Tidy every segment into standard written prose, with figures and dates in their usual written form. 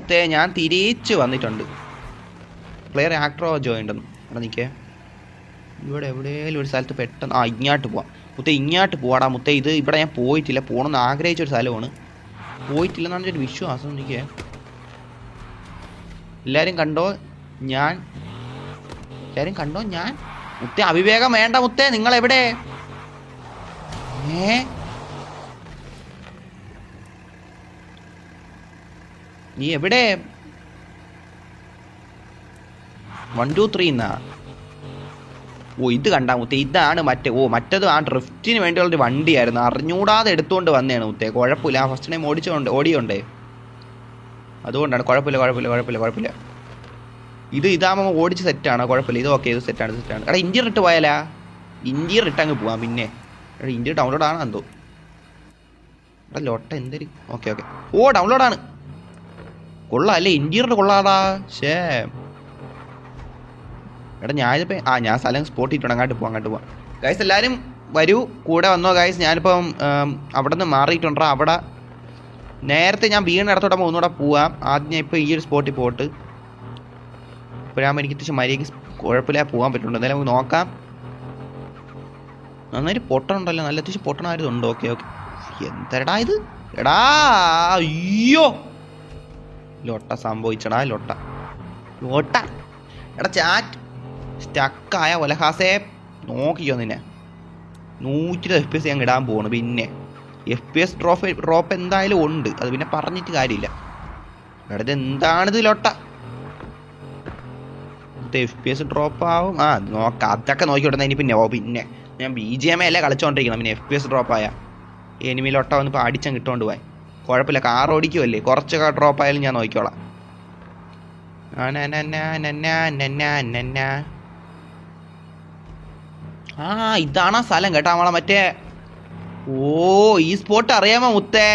മുത്തേ, ഞാൻ തിരിച്ച് വന്നിട്ടുണ്ട്. പ്ലെയർ ആക്ടറോ ജോയിൻ ഉണ്ടെന്ന്. അവിടെ നിൽക്കേ, ഇവിടെ എവിടെയെങ്കിലും ഒരു സ്ഥലത്ത് പെട്ടെന്ന് ഇങ്ങോട്ട് പോവാം മുത്തേ. ഇങ്ങോട്ട് പോവാടാ മുത്തേ. ഇവിടെ ഞാൻ പോയിട്ടില്ല, പോകണമെന്ന് ആഗ്രഹിച്ചൊരു സ്ഥലമാണ്. പോയിട്ടില്ലെന്നാണ് ഒരു വിശ്വാസം. എനിക്ക് എല്ലാവരും കണ്ടോ ഞാൻ മുത്തേ? അവിവേകം വേണ്ട മുത്തേ. നിങ്ങൾ എവിടെ? നീ എവിടെ? 1 2 3 എന്നാ? ഇത് കണ്ടാ മുത്തേ? ഇതാണ് മറ്റേത് ആ ഡ്രിഫ്റ്റിന് വേണ്ടിയുള്ളൊരു വണ്ടിയായിരുന്നു. അറിഞ്ഞൂടാതെ എടുത്തുകൊണ്ട് വന്നതാണ് മുത്തേ. കുഴപ്പമില്ല, ആ ഫസ്റ്റ് ടൈം ഓടിയോണ്ടേ, അതുകൊണ്ടാണ്. കുഴപ്പമില്ല. ഇതാകുമ്പോൾ ഓടിച്ച് സെറ്റാണ്, കുഴപ്പമില്ല. ഇത് ഓക്കെ, ഇത് സെറ്റാണ്. എടാ ഇന്ത്യർ ഇട്ട് പോയാലാ? ഇന്ത്യർ ഇട്ടങ്ങ് പോവാം. പിന്നെ എടാ ഇന്ത്യ ഡൗൺലോഡ് ആണ് എന്തോ. എടാ ലോട്ട എന്തൊരു ഓക്കെ. ഡൗൺലോഡാണ്. കൊള്ളാം അല്ലേ? ഇന്ത്യറിൻ്റെ കൊള്ളാടാ. എടാ ഞാൻ സ്ഥലം സ്പോട്ട് ചെയ്തിട്ടുണ്ട്. അങ്ങോട്ട് പോവാം ഗൈസ്. എല്ലാവരും വരൂ, കൂടെ വന്നോ ഗൈസ്. ഞാനിപ്പം അവിടെ നിന്ന് മാറിയിട്ടുണ്ടോ. അവിടെ നേരത്തെ ഞാൻ വീടിനടുത്തോടെ ഒന്നുകൂടെ പോവാം. ആദ്യം ഞാൻ ഇപ്പോൾ ഈ ഒരു സ്പോട്ടിൽ പോയിട്ട് ഇപ്പോഴാകുമ്പോൾ എനിക്ക് അത്യാവശ്യം മര്യാദയ്ക്ക് കുഴപ്പമില്ല പോകാൻ പറ്റുന്നുണ്ട്. എന്തായാലും നമുക്ക് നോക്കാം. നന്നായിട്ട് പൊട്ടണുണ്ടല്ലോ, നല്ല അത്യാവശ്യം പൊട്ടണമായിരുന്നുണ്ട്. ഓക്കെ. എന്തരടാ ഇത്? എടാ അയ്യോ, ലോട്ട സംഭവിച്ചടാ. ലോട്ട എടാ ചാറ്റ് സ്റ്റക്കായ ഒലഹാസേ, നോക്കിക്കോ നിന്നെ. 120 FPS ഞാൻ ഇടാൻ പോവാണ്. പിന്നെ FPS ഡ്രോപ്പ് എന്തായാലും ഉണ്ട്, അത് പിന്നെ പറഞ്ഞിട്ട് കാര്യമില്ല. എടാ ഇത് എന്താണിത് ലോട്ട? FPS ഡ്രോപ്പ് ആവും. നോക്കാം, അതൊക്കെ നോക്കിവിടുന്ന. ഇനി പിന്നെ ഞാൻ BGMI അല്ലേ കളിച്ചോണ്ടിരിക്കണം. പിന്നെ FPS ഡ്രോപ്പായ എനിമി ലോട്ട വന്നിപ്പോൾ അടിച്ചാൽ കിട്ടുകൊണ്ട് പോയി. കുഴപ്പമില്ല, കാർ ഓടിക്കുമല്ലേ, കുറച്ചൊക്കെ ഡ്രോപ്പ് ആയാലും ഞാൻ നോക്കിക്കോളാം. ഇതാണ് ആ സ്ഥലം കേട്ടോ, നമ്മളെ മറ്റേ ഈ സ്പോട്ട് അറിയാമോ മുത്തേ?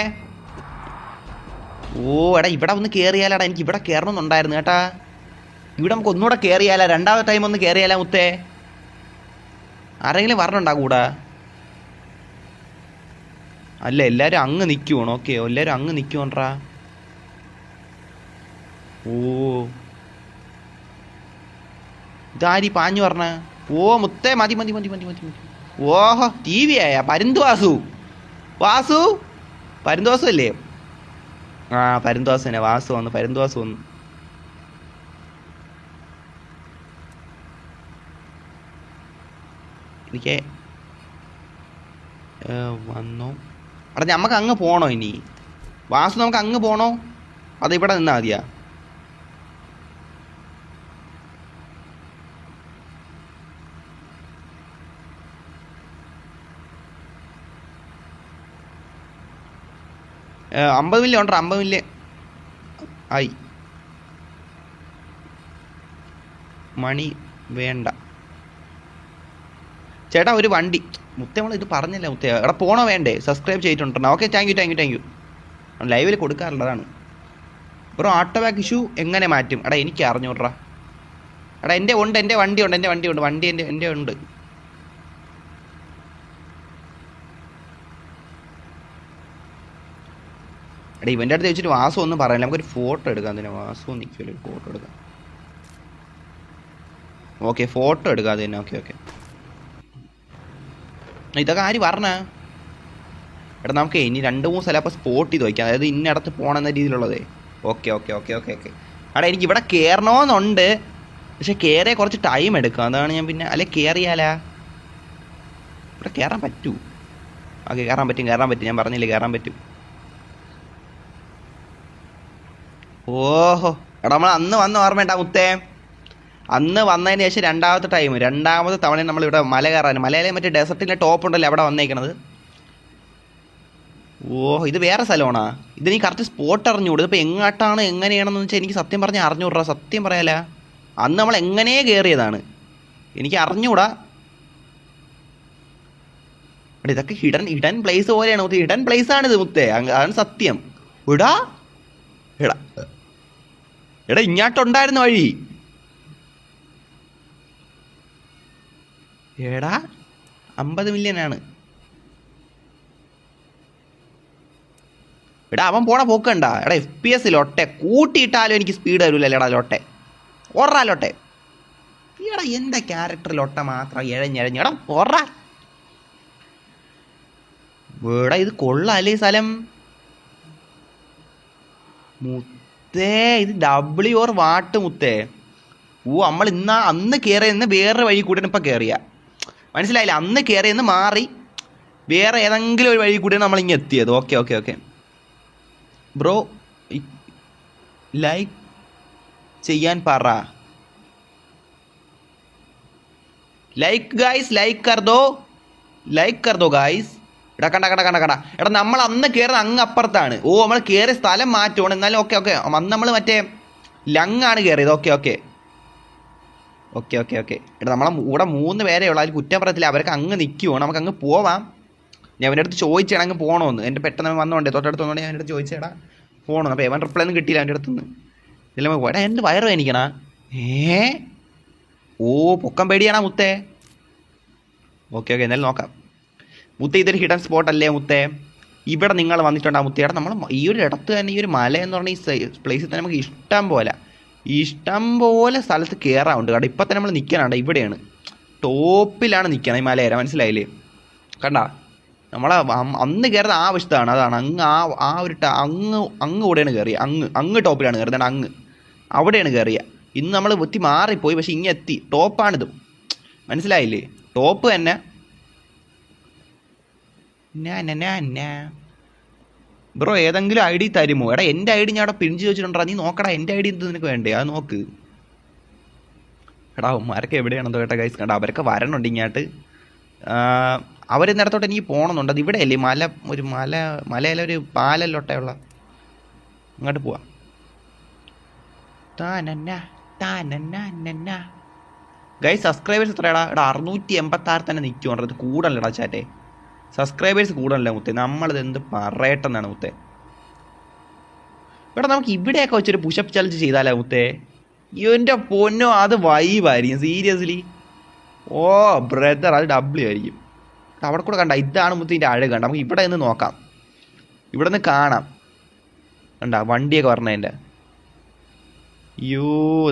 എടാ ഇവിടെ ഒന്ന് കയറിയാലാടാ. എനിക്ക് ഇവിടെ കയറണമെന്നുണ്ടായിരുന്നു കേട്ടാ. ഇവിടെ നമുക്ക് ഒന്നുകൂടെ കയറിയാലാ, രണ്ടാമത്തെ ടൈം ഒന്ന് കയറിയാലാ മുത്തേ? ആരെങ്കിലും വരണുണ്ടാ കൂടാ? അല്ല, എല്ലാവരും അങ്ങ് നിൽക്കുവാണ്. ഓക്കെ, എല്ലാവരും അങ്ങ് നിൽക്കുവാണ്ടാ. ഇതാരി പാഞ്ഞു പറഞ്ഞ? മുത്തേ മതി. ഓഹോ, TV ആയ പരുന്തുവാസു പരുന്തുവാസു അല്ലേ? പരുന്തുവാസു തന്നെ. പരുന്തുവാസു വന്നു. എനിക്ക് വന്നു. അവിടെ നമുക്ക് അങ്ങ് പോകണോ ഇനി? വാസു, നമുക്ക് അങ്ങ് പോകണോ അത് ഇവിടെ നിന്നാ മതിയാ? $50 മില്യൺ ഉണ്ടോ? 50 മില്യൺ ആയി. മണി വേണ്ട ചേട്ടാ, ഒരു വണ്ടി. മുത്തേ നമ്മൾ ഇത് പറഞ്ഞല്ലേ മുത്തേ? എടാ പോണോ വേണ്ടേ? സബ്സ്ക്രൈബ് ചെയ്തിട്ടുണ്ടോ? Okay, thank you. ലൈവിൽ കൊടുക്കാറുള്ളതാണ് ബ്രോ. ഓട്ടോ ബാക്ക് ഇഷ്യൂ എങ്ങനെ മാറ്റും? എടാ എനിക്ക് അറിഞ്ഞൂടാ. എടാ എൻ്റെ വണ്ടി ഉണ്ട്. വണ്ടി എൻ്റെ ഉണ്ട്. എടാ ഇവൻ്റെ അടുത്ത് വെച്ചിട്ട് വാസു ഒന്നും പറയാനില്ല. നമുക്കൊരു ഫോട്ടോ എടുക്കാം. അതിനെ വാസു നിൽക്കുമല്ലോ, ഒരു ഫോട്ടോ എടുക്കാം. ഓക്കെ, ഫോട്ടോ എടുക്കാം അത് തന്നെ. ഓക്കെ. ഇതൊക്കെ ആര് പറഞ്ഞ? എടാ നമുക്ക് ഇനി 2-3 സ്ഥലം അപ്പോൾ സ്പോട്ട് ചെയ്ത് വയ്ക്കാം. അതായത് ഇന്നടത്ത് പോകണമെന്ന രീതിയിലുള്ളതേ. ഓക്കെ. എടാ എനിക്ക് ഇവിടെ കയറണമെന്നുണ്ട്, പക്ഷെ കയറിയാൽ കുറച്ച് ടൈം എടുക്കും. അതാണ് ഞാൻ പിന്നെ അല്ലെ കയറിയാലാ? ഇവിടെ കയറാൻ പറ്റൂ? ഓക്കെ, കയറാൻ പറ്റും. ഞാൻ പറഞ്ഞില്ലേ കയറാൻ പറ്റും. ഓഹോ, എടാ നമ്മൾ അന്ന് വന്ന ഓർമ്മയുണ്ടാ മുത്തേ? അന്ന് വന്നതിന് ശേഷം രണ്ടാമത്തെ തവണ നമ്മളിവിടെ മല കയറാൻ, മലയിലെ മറ്റേ ഡെസർട്ടിൻ്റെ ടോപ്പ് ഉണ്ടല്ലോ അവിടെ വന്നേക്കണത്. ഇത് വേറെ സ്ഥലമാണോ? ഇത് നീ കറക്റ്റ് സ്പോട്ട് അറിഞ്ഞൂടും. ഇതിപ്പോൾ എങ്ങോട്ടാണ് എങ്ങനെയാണെന്ന് വെച്ചാൽ എനിക്ക് സത്യം പറഞ്ഞാൽ അറിഞ്ഞൂടാ. സത്യം പറയാല, അന്ന് നമ്മൾ എങ്ങനെ കയറിയതാണ് എനിക്ക് അറിഞ്ഞൂടാ. എടാ ഇതൊക്കെ ഹിഡൻ പ്ലേസ് പോലെയാണ് മുത്തേ. ഹിഡൻ പ്ലേസ് ആണിത് മുത്തേ, അതാണ് സത്യം. എടാ ഇങ്ങോട്ടുണ്ടായിരുന്ന വഴി. എടാ 50 മില്യൺ ആണ്. എടാ അവൻ പോണ പോക്കണ്ട. എടാ FPS ലൊട്ടെ കൂട്ടിയിട്ടാലും എനിക്ക് സ്പീഡ് വരില്ലല്ലേടാ ലൊട്ടെ. ഓർറാ ലൊട്ടെ. എടാ എൻ്റെ ക്യാരക്ടർ ലൊട്ട മാത്രം എഴഞ്ഞെടാ ഓർറാ. വേടാ ഇത് കൊള്ളാല്ലേ ഈ സ്ഥലം. മുത്തേ ഇത് W or വാട്ട് മുത്തേ. നമ്മൾ അന്ന് കയറിയെന്ന് വേറെ വഴി കൂടെ ഇപ്പം കയറിയ മനസ്സിലായില്ല. അന്ന് കയറിയെന്ന് മാറി വേറെ ഏതെങ്കിലും ഒരു വഴി കൂടിയാണ് നമ്മളിങ്ങനെ എത്തിയത്. Okay okay okay bro like ചെയ്യാൻ പറ. ലൈക്ക് ഗായ്സ് ലൈക്ക് കർദോ ഗായ്സ്. എടാ കണ്ട എടാ നമ്മൾ അന്ന് കയറുന്നത് അങ്ങ് അപ്പുറത്താണ്. നമ്മൾ കയറിയ സ്ഥലം മാറ്റുവാണ്. എന്നാലും ഓക്കെ ഓക്കെ അന്ന് നമ്മൾ മറ്റേ ലങ്ങാണ് കയറിയത്. Okay okay okay okay okay എടാ നമ്മളെ ഇവിടെ 3 പേരേ ഉള്ളൂ. അതിൽ കുറ്റം പറയത്തില്ല. അവർക്ക് അങ്ങ് നിൽക്കുവാണ്. നമുക്ക് അങ്ങ് പോവാം. ഞാൻ അവൻ്റെ അടുത്ത് ചോദിച്ചാണ് അങ്ങ് പോകണമെന്ന്. എൻ്റെ പെട്ടെന്ന് വന്നോണ്ടേ തൊട്ടടുത്ത് വന്നോണ്ട് ഞാൻ എൻ്റെ അടുത്ത് ചോദിച്ചേടാ പോകണമെന്ന്. അപ്പോൾ അവൻ റിപ്ലൈ ഒന്നും കിട്ടിയില്ല എൻ്റെ അടുത്തുനിന്ന്. ഇല്ല പോടാ എൻ്റെ വയറ് വേനിക്കണ. പൊക്കം പേടിയാണാ മുത്തേ. ഓക്കെ ഓക്കെ എന്തായാലും നോക്കാം മുത്തേ. ഇതൊരു ഹിഡൻ സ്പോട്ട് അല്ലേ മുത്തേ. ഇവിടെ നിങ്ങൾ വന്നിട്ടുണ്ടാകും മുത്തേടാ. നമ്മൾ ഈ ഒരു ഇടത്ത് തന്നെ ഈ ഒരു മല എന്ന് പറഞ്ഞ ഈ പ്ലേസിൽ തന്നെ നമുക്ക് ഇഷ്ടം പോലെ സ്ഥലത്ത് കയറാറുണ്ട്. കാരണം ഇപ്പം തന്നെ നമ്മൾ നിൽക്കാനുണ്ട്. ഇവിടെയാണ് ടോപ്പിലാണ് നിൽക്കണം ഈ മലയേര. മനസ്സിലായില്ലേ? കണ്ട നമ്മളെ അന്ന് കയറുന്ന ആ വശത്താണ്. അതാണ് അങ്ങ് ഒരു അങ്ങ് കൂടെയാണ് കയറിയ. അങ്ങ് ടോപ്പിലാണ് കയറുന്നത്. അങ്ങ് അവിടെയാണ് കയറിയ. ഇന്ന് നമ്മൾ ഒത്തി മാറിപ്പോയി. പക്ഷെ ഇങ്ങനെ എത്തി. ടോപ്പാണിത്. മനസ്സിലായില്ലേ? ടോപ്പ് തന്നെ. ബ്രോ ഏതെങ്കിലും ID തരുമോ? എടാ എൻ്റെ ID ഞാൻ അവിടെ പിടിച്ച് വെച്ചിട്ടുണ്ടോ? നീ നോക്കടാ എൻ്റെ ID എന്ത് നിനക്ക് വേണ്ടേ? അത് നോക്ക്. എടാ അവന്മാരൊക്കെ എവിടെയാണെന്നോ കേട്ടോ ഗൈസ്. കണ്ട അവരൊക്കെ വരണുണ്ട് ഇങ്ങോട്ട്. അവരിന്നിടത്തോട്ട് എനിക്ക് പോകണമെന്നുണ്ട്. അത് ഇവിടെ അല്ലേ ഒരു മലയിലെ ഒരു പാലല്ലോട്ടയുള്ള അങ്ങോട്ട് പോവാം. ഗൈസ് സബ്സ്ക്രൈബേഴ്സ് എത്രയാടാ? എടാ 686 തന്നെ നിൽക്കുവാണ്. കൂടല്ലടാ ചാറ്റേ. സബ്സ്ക്രൈബേഴ്സ് കൂടല്ല മുത്തേ. നമ്മളിത് എന്ത് പറയട്ടെന്നാണ് മുത്തേ. ഇവിടെ നമുക്ക് ഇവിടെയൊക്കെ വെച്ചൊരു പുഷപ്പ് ചലഞ്ച് ചെയ്താലോ മുത്തേ? എൻ്റെ പൊന്നോ അത് വൈബായിരിക്കും സീരിയസ്ലി. ബ്രദർ അത് W ആയിരിക്കും. അവിടെ കൂടെ കണ്ട ഇതാണ് മുത്തേ അഴക്. കണ്ട നമുക്ക് ഇവിടെ നിന്ന് നോക്കാം. ഇവിടെ നിന്ന് കാണാം. കണ്ട വണ്ടിയൊക്കെ പറഞ്ഞതിൻ്റെ.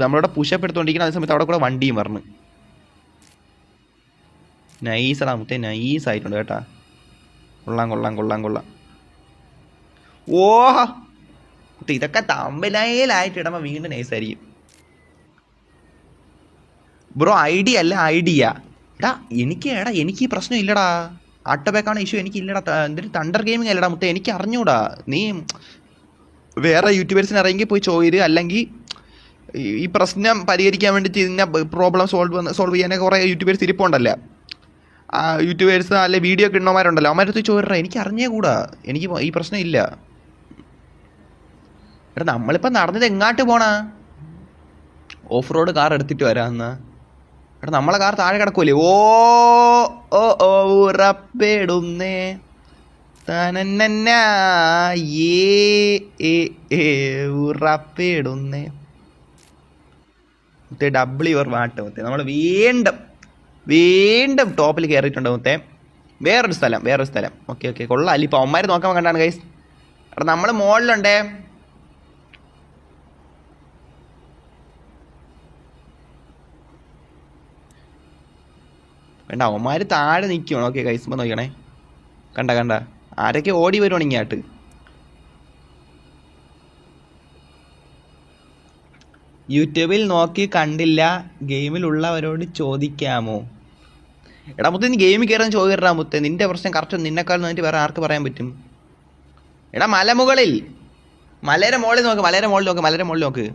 നമ്മളിവിടെ പുഷപ്പ് എടുത്തുകൊണ്ടിരിക്കുന്ന അതേ സമയത്ത് അവിടെ കൂടെ വണ്ടിയും പറഞ്ഞു. നൈസടാ മുത്തേ. നൈസായിട്ടുണ്ട് കേട്ടാ. കൊള്ളാം. ഇതൊക്കെ തമ്പനയിലായിട്ട് ഇടുമ്പോൾ വീണ്ടും നൈസായിരിക്കും. ബ്രോ ID അല്ല ഐഡിയ. എനിക്ക് ഈ പ്രശ്നം ഇല്ലടാ. ആട്ടോബാക്കാണ് ഇഷ്യൂ. എനിക്കില്ലടാ. എന്തൊരു തണ്ടർ ഗെയിമിങ് അല്ലടാ മുത്തേ. എനിക്ക് അറിഞ്ഞൂടാ. നീ വേറെ യൂട്യൂബേഴ്സിന് ഇറങ്ങി പോയി ചോദിര്. അല്ലെങ്കിൽ ഈ പ്രശ്നം പരിഹരിക്കാൻ വേണ്ടിയിട്ട് ഇതിനെ പ്രോബ്ലം സോൾവ് ചെയ്യാനൊക്കെ കുറേ യൂട്യൂബേഴ്സ് ഇരിപ്പുണ്ടല്ലോ. യൂട്യൂബേഴ്സ് അല്ലെ വീഡിയോ കിണ്ണവന്മാരുണ്ടല്ലോ. അവന്മാരടുത്ത് ചോദിച്ചാ എനിക്ക് അറിഞ്ഞേ കൂടാ. എനിക്ക് ഈ പ്രശ്നം ഇല്ല. എടാ നമ്മളിപ്പോൾ നടന്നത് എങ്ങാട്ട് പോണാ? ഓഫ് റോഡ് കാർ എടുത്തിട്ട് വരാമെന്നാ. എടാ നമ്മളെ കാർ താഴെ കിടക്കൂലേ? ഉറപ്പിടുന്നേ ഉറപ്പിടുന്നേ മുത്തേ. W or വാട്ട് മുത്തേ. നമ്മൾ വീണ്ടും ടോപ്പിൽ കയറിയിട്ടുണ്ട് മുത്തേ. വേറൊരു സ്ഥലം. ഓക്കെ കൊള്ളാം. അല്ല ഇപ്പോൾ അവന്മാർ നോക്കാൻ കണ്ടാണ് ഗൈസ്. എടാ നമ്മൾ മുകളിലുണ്ടേ. വേണ്ട അവന്മാർ താഴെ നിൽക്കുകയാണ്. ഓക്കെ ഗൈസ് ഇപ്പോൾ നോക്കണേ. കണ്ട ആരൊക്കെ ഓടി വരുവാണ് ഇങ്ങോട്ട്. യൂട്യൂബിൽ നോക്കി കണ്ടില്ല. ഗെയിമിലുള്ളവരോട് ചോദിക്കാമോ? എടാ മുത്തേ നീ ഗെയിമിൽ കയറാൻ ചോദിക്കട്ടാ മുത്തേ. നിന്റെ പ്രശ്നം കറക്റ്റ് നിന്നെക്കാൾ നിന്നിട്ട് വേറെ ആർക്ക് പറയാൻ പറ്റും? എടാ മലമുകളിൽ മലയുടെ മുകളിൽ നോക്ക്.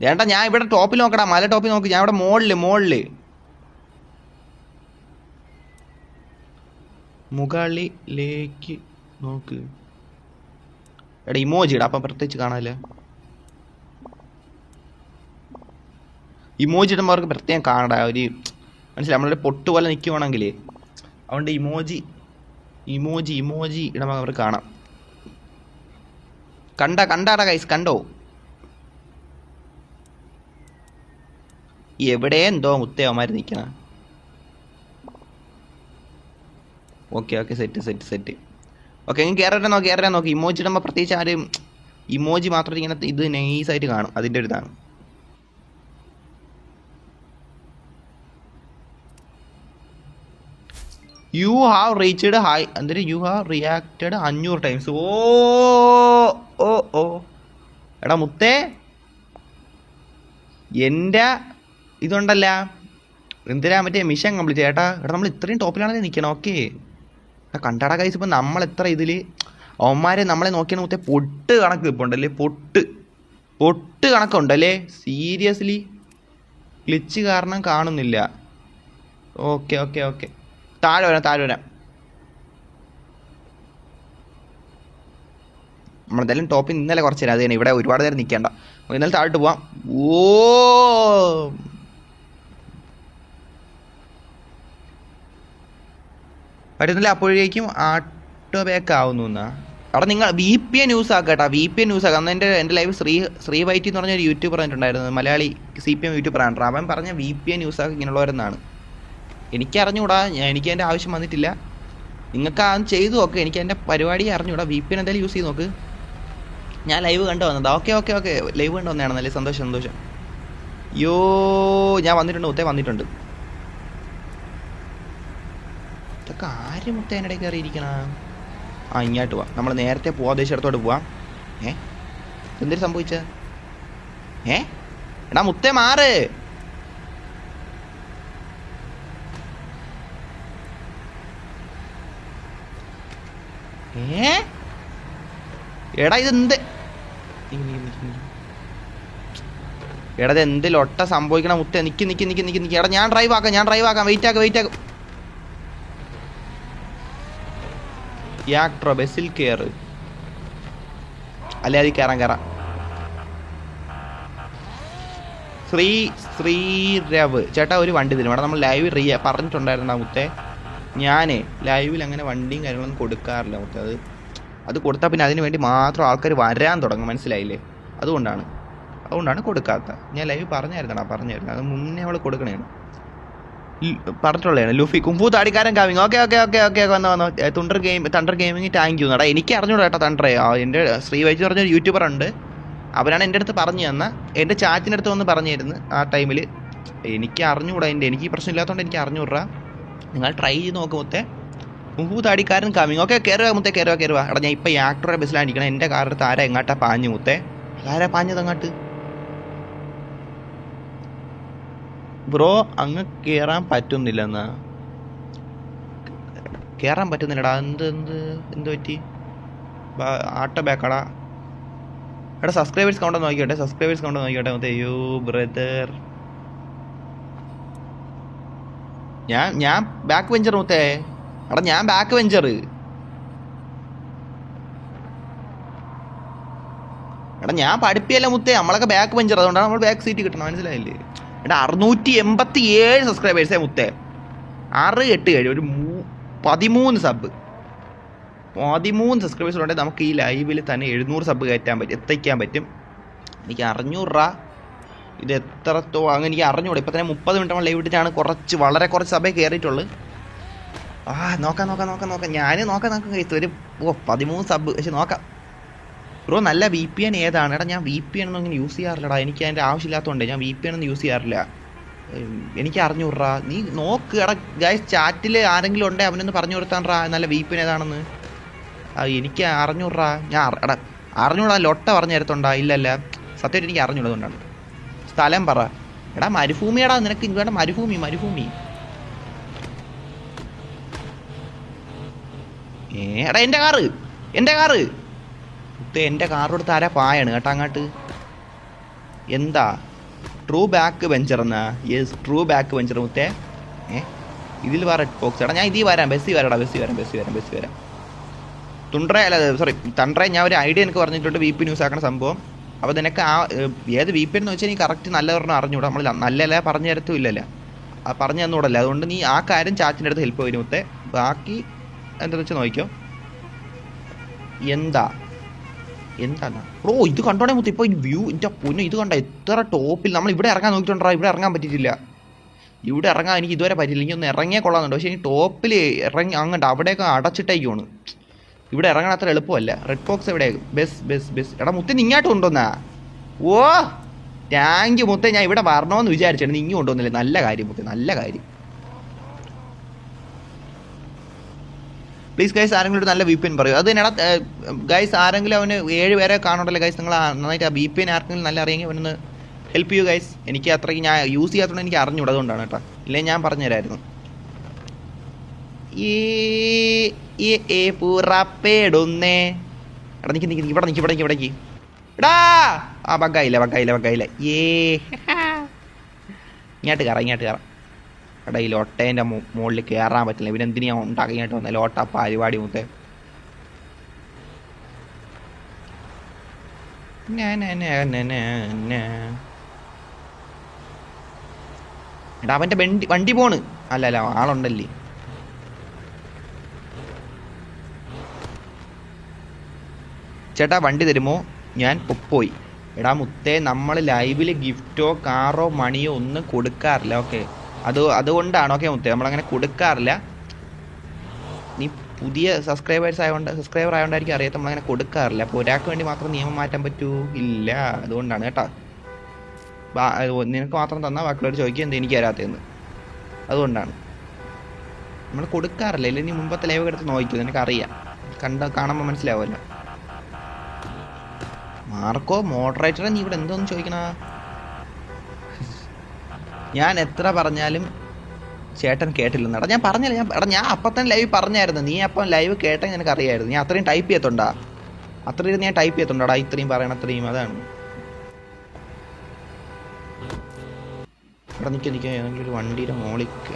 വേണ്ട ഞാൻ ഇവിടെ ടോപ്പിൽ നോക്കടാ. മല ടോപ്പിൽ നോക്ക്. ഞാൻ ഇവിടെ മുകളിൽ മുകളിലേക്ക് നോക്ക്. എടാ ഇമോജി ഇടാ. അപ്പം പ്രത്യേകിച്ച് കാണാല്ലേ. ഇമോജി ഇടുമ്പോൾ അവർക്ക് പ്രത്യേകം കാണടാ. ഒരു മനസ്സിലായി നമ്മളൊരു പൊട്ട് പോലെ നിൽക്കുവാണെങ്കിൽ അതുകൊണ്ട് ഇമോജി ഇടുമ്പോൾ അവർക്ക് കാണാം. കണ്ടാടാ ഗൈസ്. കണ്ടോ? എവിടെ എന്തോ മുത്തേ അവന്മാർ നിൽക്കണ. Okay okay set. ഓക്കെ എങ്കിൽ കയറാൻ നോക്കി ഇമോജി ഇടുമ്പോൾ പ്രത്യേകിച്ച് ആരും ഇമോജി മാത്രം ഇങ്ങനെ ഇത് നൈസായിട്ട് കാണും, അതിൻ്റെ ഒരു ഇതാണ്. യു ഹാവ് റീച്ച്ഡ് ഹൈ എന്തൊരു യു ഹാവ് റിയാക്റ്റഡ് 500 ടൈംസ്. ഓ എടാ മുത്തേ, എൻ്റെ ഇതുണ്ടല്ല എന്തിനാ മറ്റേ മിഷൻ കംപ്ലീറ്റ് ചേട്ടാ. എടാ നമ്മൾ ഇത്രയും ടോപ്പിലാണല്ലേ നിൽക്കണം. ഓക്കെ കണ്ടാടാ കൈസ്, ഇപ്പം നമ്മൾ എത്ര ഇതിൽ അവന്മാരെ നമ്മളെ നോക്കിയാണ് മുത്തേ പൊട്ട് കണക്ക് ഇപ്പോൾ ഉണ്ടല്ലേ, പൊട്ട് കണക്കുണ്ടല്ലേ. സീരിയസ്ലി ഗ്ലിച്ച് കാരണം കാണുന്നില്ല. ഓക്കെ താഴെ വരാം. നമ്മളെന്തായാലും ടോപ്പിൽ ഇന്നലെ കുറച്ച് നേരം അത് തന്നെ, ഇവിടെ ഒരുപാട് നേരം നിൽക്കേണ്ട. ഇന്നലെ താഴോട്ട് പോവാം. പറ്റുന്നില്ല, അപ്പോഴേക്കും ആട്ടോ ബാക്ക് ആവുന്നു എന്നാ. അവിടെ നിങ്ങൾ VPN യൂസ് ആക്കട്ടാ, VPN യൂസ് ആക്കാം. അന്ന് എൻ്റെ ലൈവ് ശ്രീ വൈറ്റി എന്ന് പറഞ്ഞൊരു യൂട്യൂബർ പറഞ്ഞിട്ടുണ്ടായിരുന്നു, മലയാളി CPM യൂട്യൂബറാണ്. അവൻ പറഞ്ഞ VPN യൂസ് ആക്കി ഇങ്ങനെയുള്ളവരെന്നാണ്. എനിക്കറിഞ്ഞൂടാ, എനിക്ക് അതിൻ്റെ ആവശ്യം വന്നിട്ടില്ല. നിങ്ങൾക്ക് അത് ചെയ്തു നോക്ക്, എനിക്ക് എൻ്റെ പരിപാടി അറിഞ്ഞൂടാ. VPN എന്തായാലും യൂസ് ചെയ്ത് നോക്ക്. ഞാൻ ലൈവ് കണ്ടു വന്നതാ. ഓക്കെ ലൈവ് കണ്ടു വന്നതാണ്. നല്ല സന്തോഷം. യോ ഞാൻ വന്നിട്ടുണ്ട് മുത്തേ, വന്നിട്ടുണ്ട്. ഇതൊക്കെ ആര് മുത്തേ എൻ്റെ ഇടയിൽ കയറിയിരിക്കണ. ഇങ്ങോട്ട് പോവാം, നമ്മൾ നേരത്തെ പോവാം, ദേശത്തോട്ട് പോവാം. എന്തൊരു സംഭവിച്ച എടാ മുത്തേ മാറ്. എടാ ഇതെന്ത് എടാ ഇത് എന്ത് ലൊട്ട സംഭവിക്കണ മുത്തേ. നിക്ക് എടാ ഞാൻ ഡ്രൈവ് ആക്കാം. വെയിറ്റ് ആക്ക്. യാക്ട്രോ ബസ്സിൽ കയറ്, അല്ലെ അതിൽ കയറാം. ശ്രീരവ് ചേട്ടാ ഒരു വണ്ടി തരും. ഇവിടെ നമ്മൾ ലൈവ് പറഞ്ഞിട്ടുണ്ടായിരുന്ന മുത്തേ, ഞാൻ ലൈവിൽ അങ്ങനെ വണ്ടിയും കാര്യങ്ങളൊന്നും കൊടുക്കാറില്ല മുത്തേ. അത് കൊടുത്താൽ പിന്നെ അതിന് വേണ്ടി മാത്രം ആൾക്കാർ വരാൻ തുടങ്ങും, മനസ്സിലായില്ലേ? അതുകൊണ്ടാണ് കൊടുക്കാത്ത. ഞാൻ ലൈവ് പറഞ്ഞായിരുന്നു. അത് മുന്നേ അവൾ കൊടുക്കണേണ്, പറഞ്ഞിട്ടുള്ളതാണ്. ലുഫി കുമ്പൂ താടിക്കാരൻ കാമിങ്. ഓക്കെ വന്നോ. തണ്ടർ ഗെയിമിങ് താങ്ക് യു എടാ. എനിക്ക് അറിഞ്ഞൂടാ കേട്ടോ തണ്ടറേ. എൻ്റെ ശ്രീവൈജ് പറഞ്ഞൊരു യൂട്യൂബർ ഉണ്ട്, അവരാണ് എൻ്റെ അടുത്ത് പറഞ്ഞു തന്ന, എൻ്റെ ചാറ്റിൻ്റെ അടുത്ത് വന്ന് പറഞ്ഞിരുന്നു ആ ടൈമിൽ. എനിക്ക് അറിഞ്ഞൂടാ, എനിക്ക് ഈ പ്രശ്നം ഇല്ലാത്തതുകൊണ്ട് എനിക്ക് അറിഞ്ഞൂടാ. നിങ്ങൾ ട്രൈ ചെയ്ത് നോക്ക് മുത്തേ. കുമ്പൂ താടിക്കാരൻ കാമിങ്. ഓക്കെ കയറുക മുത്തേ, കയറുക. എടാ ഞാൻ ഇപ്പോൾ യാക്ടറുടെ ബസ്സിലാണ് ഇരിക്കണം. എൻ്റെ കാറെടുത്ത് ആരാ എങ്ങാട്ടാ പാഞ്ഞു മുത്തേ? ആരാ പാഞ്ഞത് അങ്ങോട്ട്? ബ്രോ അങ്ങ് കയറാൻ പറ്റുന്നില്ലെന്നാ. കയറാൻ പറ്റുന്നില്ലടാ. എന്ത് പറ്റി? ആട്ടോ ബാക്കാടാ. എടാ സബ്സ്ക്രൈബേഴ്സ് കൗണ്ട് നോക്കിയോട്ടെ മുത്തേ. അയ്യോ ബ്രദർ, ഞാൻ ബാക്ക് വെഞ്ചർ മുത്തേ. എടാ ഞാൻ ബാക്ക് വെഞ്ചർ. എടാ ഞാൻ പഠിപ്പിയല്ല മുത്തേ, നമ്മളൊക്കെ ബാക്ക് വെഞ്ചർ, അതുകൊണ്ടാണ് നമ്മൾ ബാക്ക് സീറ്റ് കിട്ടണം, മനസ്സിലായില്ലേ? എടാ 687 സബ്സ്ക്രൈബേഴ്സേ മുത്തേ. 687 ഒരു 13 സബ്. 13 സബ്സ്ക്രൈബേഴ്സ് ഉണ്ടെങ്കിൽ നമുക്ക് ഈ ലൈവിൽ തന്നെ 700 സബ് എത്തിക്കാൻ പറ്റും. എനിക്ക് അറിഞ്ഞൂറാ ഇത് അങ്ങനെ എനിക്ക് അറിഞ്ഞൂടാ. ഇപ്പം തന്നെ 30 മിനിറ്റ് ലൈവ് ഇട്ടിട്ടാണ് വളരെ കുറച്ച് സബേ കയറിയിട്ടുള്ളൂ. നോക്കാം. ഞാൻ നോക്കാം ഒരു 13 സബ് പക്ഷെ നോക്കാം. ബ്രോ നല്ല VPN ഏതാണ്? എടാ ഞാൻ VPN ഒന്നും അങ്ങനെ യൂസ് ചെയ്യാറില്ലടാ. എനിക്ക് അതിൻ്റെ ആവശ്യമില്ലാത്തതുകൊണ്ട് ഞാൻ VPN ഒന്നും യൂസ് ചെയ്യാറില്ല. എനിക്ക് അറിഞ്ഞൂറാ, നീ നോക്ക്. എടാ ഗൈസ് ചാറ്റിൽ ആരെങ്കിലും ഉണ്ടേ അവനൊന്ന് പറഞ്ഞു കൊടുത്താൻറാ നല്ല VPN ഏതാണെന്ന്. എനിക്ക് അറിഞ്ഞൂറാ. എടാ അറിഞ്ഞൂടാ, ലൊട്ട പറഞ്ഞു തരത്തുണ്ടാ? ഇല്ലല്ല, സത്യമായിട്ട് എനിക്ക് അറിഞ്ഞൂടതുകൊണ്ടാണ്. സ്ഥലം പറ. എടാ മരുഭൂമിയാടാ, നിനക്ക് വേണ്ട മരുഭൂമി. എടാ എൻ്റെ കാറ് മുത്തേ, എൻ്റെ കാറെടുത്ത് ആരാ പായാണ് കേട്ടോ അങ്ങോട്ട്. എന്താ ട്രൂ ബാക്ക് വെഞ്ചർ എന്നാ? യെസ് ട്രൂ ബാക്ക് വെഞ്ചർ മുത്തേ. ഇതിൽ വേറെ ബോക്സ്. എടാ ഞാൻ ഇതിൽ വരാം, ബസ്സിൽ വരാം. തണ്ട്രേ ഞാൻ ഒരു ഐഡിയ എനിക്ക് പറഞ്ഞിട്ടുണ്ട് VPN യൂസ് ആക്കണ സംഭവം. അപ്പോൾ നിനക്ക് ഏത് VPN എന്ന് വെച്ചാൽ നീ കറക്റ്റ് നല്ല പറഞ്ഞാൽ അറിഞ്ഞൂടാ. നമ്മൾ നല്ലല്ല പറഞ്ഞു തരത്തും ഇല്ലല്ലോ, പറഞ്ഞു തന്നൂടല്ല. അതുകൊണ്ട് നീ ആ കാര്യം ചാറ്റിൻ്റെ അടുത്ത് ഹെൽപ്പ് വരും മുത്തേ. ബാക്കി എന്താണെന്ന് വെച്ചാൽ നോക്കിക്കോ. എന്താ ബ്രോ ഇത് കണ്ടോണേ മുത്തേ. ഇപ്പോൾ വ്യൂ എൻ്റെ പൊന്നു ഇത് കണ്ട എത്ര ടോപ്പിൽ. നമ്മൾ ഇവിടെ ഇറങ്ങാൻ നോക്കിയിട്ടുണ്ടാ, ഇവിടെ ഇറങ്ങാൻ പറ്റിയിട്ടില്ല. ഇവിടെ ഇറങ്ങാൻ എനിക്ക് ഇതുവരെ പറ്റില്ല. എനിക്ക് ഒന്ന് ഇറങ്ങിയാൽ കൊള്ളാമെന്നുണ്ട്. പക്ഷേ ഈ ടോപ്പിൽ ഇറങ്ങി അങ്ങോട്ട് അവിടെയൊക്കെ അടച്ചിട്ടേക്കാണ്. ഇവിടെ ഇറങ്ങാൻ അത്ര എളുപ്പമല്ല. റെഡ് ബോക്സ് എവിടെ? ബസ്. എടാ മുത്തേ നീ ഇങ്ങോട്ട് കൊണ്ടുവന്നാ? ഓ താങ്ക് യു മുത്തേ. ഞാൻ ഇവിടെ വരണമെന്ന് വിചാരിച്ചാണ്, നീ ഇങ്ങ് കൊണ്ടുവന്നില്ലേ. നല്ല കാര്യം മുത്തേ, നല്ല കാര്യം. പ്ലീസ് ഗൈസ് ആരെങ്കിലും ഒരു നല്ല VPN പറയൂ. അത് തന്നെടാ ഗൈസ്. ആരെങ്കിലും അവന് 7 പേരെ കാണുന്നുണ്ടല്ലോ ഗൈസ്. നിങ്ങൾ നന്നായിട്ട് ആ VPN ആർക്കെങ്കിലും നല്ല അറിയെങ്കിൽ അവനൊന്ന് ഹെൽപ്പ് ചെയ്യൂ ഗൈസ്. എനിക്ക് അത്രയ്ക്ക് ഞാൻ യൂസ് ചെയ്യാത്തതുകൊണ്ട് എനിക്ക് അറിഞ്ഞൂടാ, അതുകൊണ്ടാണ് കേട്ടോ. ഇല്ലെങ്കിൽ ഞാൻ പറഞ്ഞു തരായിരുന്നു. ഈ പുറപ്പെടുന്നേ. എടാ നിക്ക് ഇവിടെ എടാ. ആ ബഗ്ഗായില്ല. ഇങ്ങോട്ട് കയറാം. എടാ ഈ ലോട്ടേൻ്റെ മുകളിൽ കയറാൻ പറ്റില്ല. പിന്നെ എന്തിനാ ഉണ്ടാക്കി ഇങ്ങോട്ട് വന്നത്? ലോട്ട പരിപാടി മുത്തേ. എടാ അവൻ്റെ വണ്ടി പോണ്. അല്ല ആളുണ്ടല്ലേ. ചേട്ടാ വണ്ടി തരുമോ? ഞാൻ പോയി. എടാ മുത്തേ, നമ്മൾ ലൈവിൽ ഗിഫ്റ്റോ കാറോ മണിയോ ഒന്നും കൊടുക്കാറില്ല. ഓക്കെ, അതുകൊണ്ടാണ്. ഓക്കെ മുത്തേ, നമ്മളങ്ങനെ കൊടുക്കാറില്ല. നീ പുതിയ സബ്സ്ക്രൈബർ ആയതുകൊണ്ടായിരിക്കും അറിയാത്ത, നമ്മളങ്ങനെ കൊടുക്കാറില്ല. അപ്പോൾ ഒരാൾക്ക് വേണ്ടി മാത്രം നിയമം മാറ്റാൻ പറ്റൂ? ഇല്ല, അതുകൊണ്ടാണ് കേട്ടോ. നിനക്ക് മാത്രം തന്നാൽ ബാക്കിയുള്ളവർ ചോദിക്കുക എന്ത് എനിക്ക് തരാത്തതെന്ന്. അതുകൊണ്ടാണ് നമ്മൾ കൊടുക്കാറില്ല. ഇല്ല നീ മുമ്പത്തെ ലൈവ് എടുത്ത് നോക്കിയോ, നിനക്കറിയാം. കാണുമ്പോൾ മനസ്സിലാവുമല്ലോ. മാർക്കോ മോഡറേറ്ററെ നീ ഇവിടെ എന്തോന്ന് ചോദിക്കണ? ഞാൻ എത്ര പറഞ്ഞാലും ചേട്ടൻ കേട്ടില്ലെന്നാടാ. ഞാൻ പറഞ്ഞില്ല. ഞാൻ അപ്പം തന്നെ ലൈവ് പറഞ്ഞായിരുന്നു. നീ അപ്പം ലൈവ് കേട്ടെങ്കിൽ നിനക്ക് അറിയായിരുന്നു. ഞാൻ അത്രയും ടൈപ്പ് ചെയ്യത്തുണ്ടാ? അത്രയും ഞാൻ ടൈപ്പ് ചെയ്യത്തുണ്ടാടാ, ഇത്രയും പറയണ അത്രയും. അതാണ്. ഇവിടെ നിൽക്കുക ഏതെങ്കിലും ഒരു വണ്ടിയുടെ മോളിക്ക്